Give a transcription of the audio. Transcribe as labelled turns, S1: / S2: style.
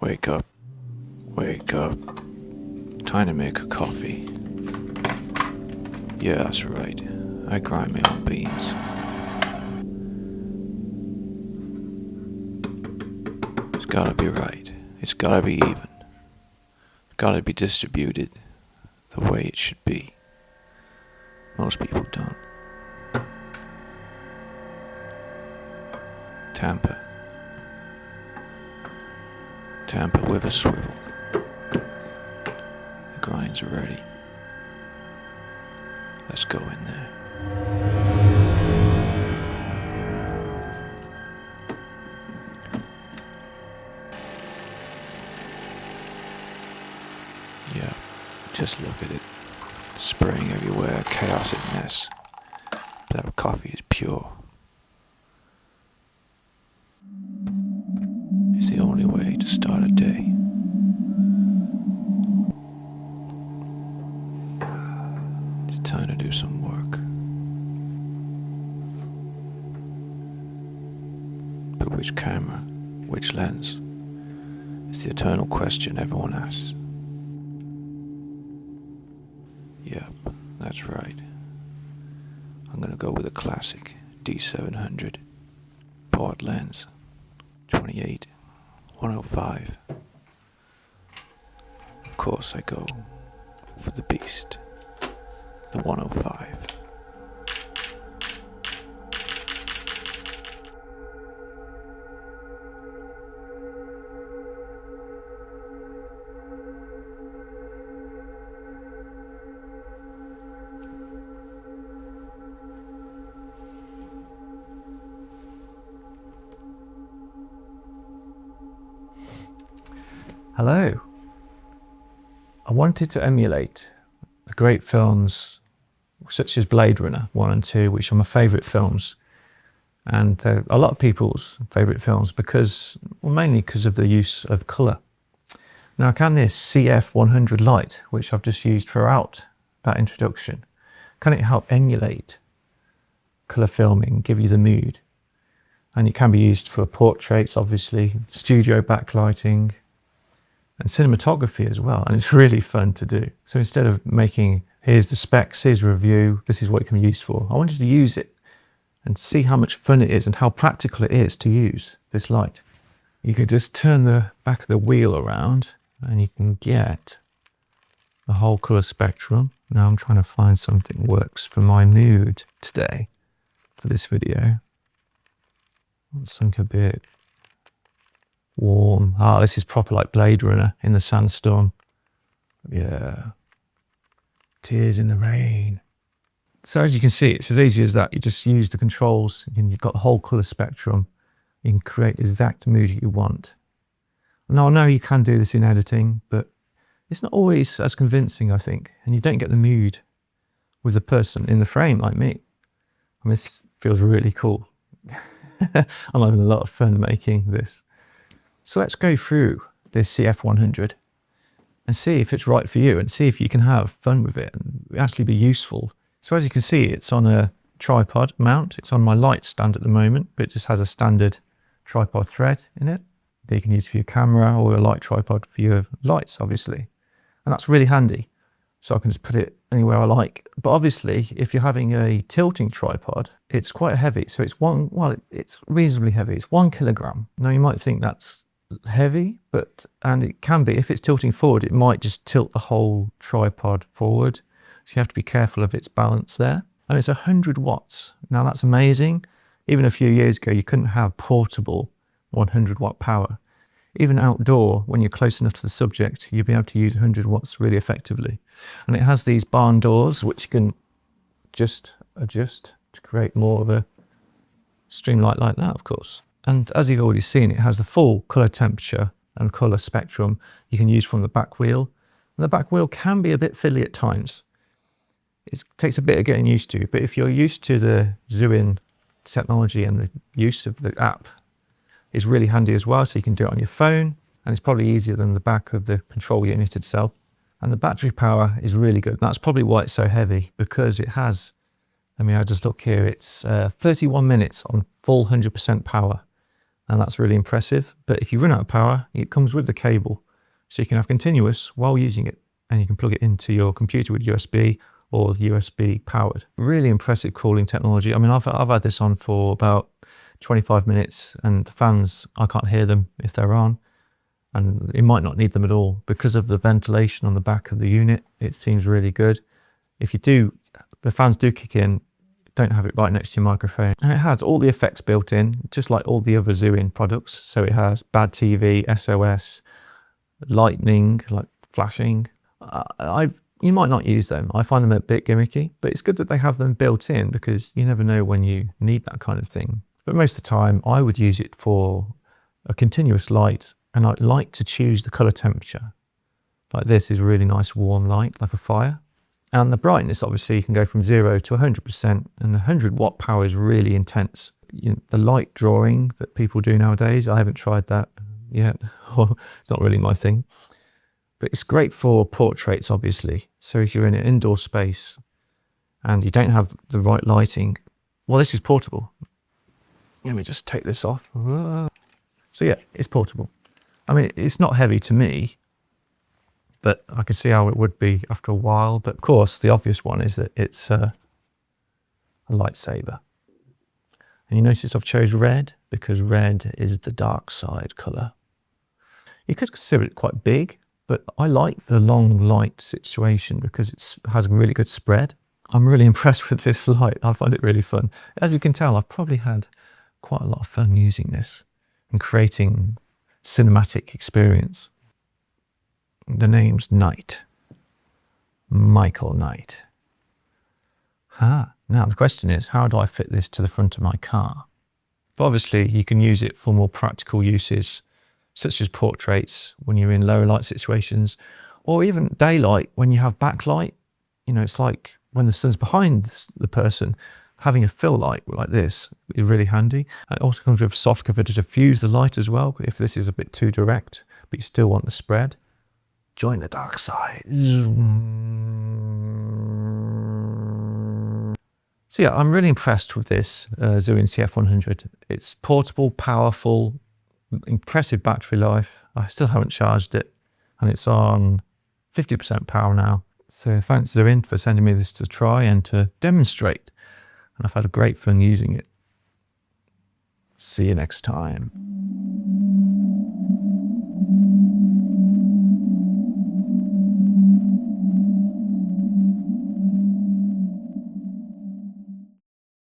S1: Wake up. Wake up. Time to make a coffee. Yeah, that's right. I grind my own beans. It's gotta be right. It's gotta be even. It's gotta be distributed the way it should be. Most people don't. Tampa. Tampa with a swivel. The grinds are ready. Let's go in there. Yeah, just look at it. Spraying everywhere, chaotic mess. But that coffee is pure. It's the only way to start a day. It's time to do some work. But which camera, which lens? It's the eternal question everyone asks. Yep, that's right. I'm gonna go with a classic D700 quad lens, 28, 105. Of course I go for the beast, the 105.
S2: Hello. I wanted to emulate the great films such as Blade Runner 1 and 2, which are my favourite films. And they're a lot of people's favourite films because, well, mainly because of the use of colour. Now, can this CF100 light, which I've just used throughout that introduction, can it help emulate colour filming, give you the mood? And it can be used for portraits, obviously, studio backlighting, and cinematography as well, and it's really fun to do. So instead of making, here's the specs, here's a review, this is what it can be used for, I wanted to use it and see how much fun it is and how practical it is to use this light. You could just turn the back of the wheel around and you can get the whole colour spectrum. Now I'm trying to find something that works for my mood today for this video. Something a bit warm. Ah, this is proper like Blade Runner in the sandstorm. Yeah. Tears in the rain. So as you can see, it's as easy as that. You just use the controls and you've got the whole colour spectrum. You can create the exact mood you want. Now I know you can do this in editing, but it's not always as convincing, I think. And you don't get the mood with the person in the frame like me. I mean, this feels really cool. I'm having a lot of fun making this. So let's go through this CF100 and see if it's right for you and see if you can have fun with it and actually be useful. So as you can see, it's on a tripod mount. It's on my light stand at the moment, but it just has a standard tripod thread in it that you can use for your camera, or a light tripod for your lights, obviously. And that's really handy. So I can just put it anywhere I like. But obviously, if you're having a tilting tripod, it's quite heavy. So it's reasonably heavy. It's 1 kilogram. Now you might think that's heavy, and it can be. If it's tilting forward, it might just tilt the whole tripod forward. So you have to be careful of its balance there. And it's 100 watts. Now that's amazing. Even a few years ago, you couldn't have portable 100 watt power. Even outdoor, when you're close enough to the subject, you'll be able to use 100 watts really effectively. And it has these barn doors, which you can just adjust to create more of a stream light like that, of course. And as you've already seen, it has the full colour temperature and colour spectrum you can use from the back wheel. And the back wheel can be a bit fiddly at times. It takes a bit of getting used to, but if you're used to the Zhiyun technology and the use of the app, is really handy as well. So you can do it on your phone, and it's probably easier than the back of the control unit itself. And the battery power is really good. That's probably why it's so heavy, because it has, I just look here, it's 31 minutes on full 100% power. and that's really impressive. But if you run out of power, it comes with the cable, so you can have continuous while using it, and you can plug it into your computer with USB or USB powered. Really impressive cooling technology. I mean, I've had this on for about 25 minutes, and the fans, I can't hear them if they're on, and you might not need them at all because of the ventilation on the back of the unit. It seems really good. If you do, the fans do kick in, don't have it right next to your microphone. And it has all the effects built in, just like all the other Zhiyun products. So it has bad TV, SOS, lightning, like flashing. You might not use them. I find them a bit gimmicky, but it's good that they have them built in because you never know when you need that kind of thing. But most of the time, I would use it for a continuous light, and I like to choose the color temperature. Like this is a really nice warm light, like a fire. And the brightness, obviously, you can go from 0 to 100%, and the 100-watt power is really intense. The light drawing that people do nowadays, I haven't tried that yet. It's not really my thing. But it's great for portraits, obviously. So if you're in an indoor space and you don't have the right lighting, well, this is portable. Let me just take this off. So yeah, it's portable. I mean, it's not heavy to me, but I can see how it would be after a while. But of course, the obvious one is that it's a lightsaber. And you notice I've chose red because red is the dark side colour. You could consider it quite big, but I like the long light situation because it has a really good spread. I'm really impressed with this light. I find it really fun. As you can tell, I've probably had quite a lot of fun using this and creating cinematic experience. The name's Knight. Michael Knight. Now the question is, how do I fit this to the front of my car? But obviously you can use it for more practical uses, such as portraits when you're in lower light situations, or even daylight when you have backlight. You know, it's like when the sun's behind the person, having a fill light like this is really handy. And it also comes with a soft cover to diffuse the light as well, if this is a bit too direct, but you still want the spread. Join the dark side. So yeah, I'm really impressed with this Zhiyun CF100. It's portable, powerful, impressive battery life. I still haven't charged it, and it's on 50% power now. So thanks Zhiyun for sending me this to try and to demonstrate. And I've had a great fun using it. See you next time.